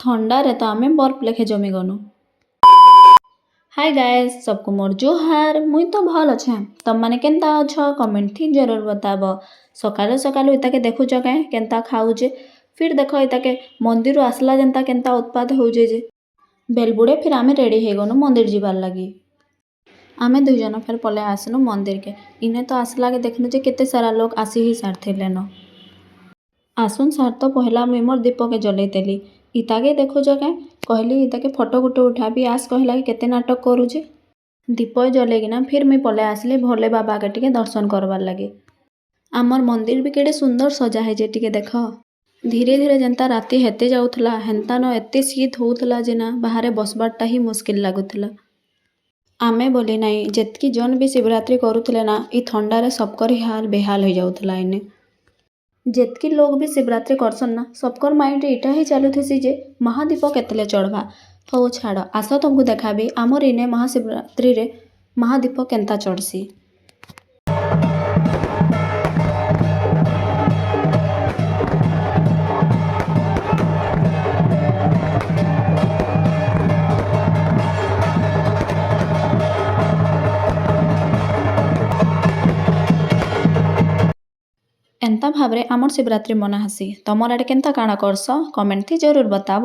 ଥଣ୍ଡାରେ ତ ଆମେ ବରଫ ଲେଖେ ଜମି ଗନୁ। हाय गाइस सबको मोर जोहार मुई तो भल अच्छे तमने केनता अछ कमेंट थी जरूर बताब। सकालु सकालु इताके देखुच काए केनता खाऊजे फिर देख इताके मंदिर आसला जेनता केनता उत्पाद होजे जे बेलबुड़े फिर आमे रेडी हे गनु मंदिर जीवार लगी। आमे दुई जन फिर पले आसनु मंदिर के इने तो आसला के देखनु जे केते सारा लोग आसी ही सारथिले न। आसुन सार तो पहला मुई मोर दीप के जलैतेली इताके देखुच काए कहली इताके फोटो गुटे उठाबी आस कहला कि केते नाटक करूजे। दीप जलेकिना फिर मुई पले आसली भोले बाबा के टिके दर्शन करवार लगे। आमर मंदिर भी केड़े सुंदर सजा है जे टिके देख। धीरे धीरे जेनता राति हेते जाउथला हेनता न एते शीत होउथला जे ना बाहरे बसबारटा ही मुश्किल लागुथला। आमे बोली नाई जेतकी जन भी शिवरात्रि करुथले ना ई थंडारे सबकर हाल बेहाल हो जाउथला इने। जेतकी लोग भी शिवरात्रि करसन ना सबकर माइंड इटा ही चालुथेसी जे महादीप केतले चढ़वा। हो छाड़ आस तुमको देखाबी आमर इने महाशिवरात्रि रे महादीप केनता चढ़सी। एंता भावरे आमर शिवरात्रि मना हसी तमर आड़े केनता काଣା करस कमेंट थी जरूर बताब।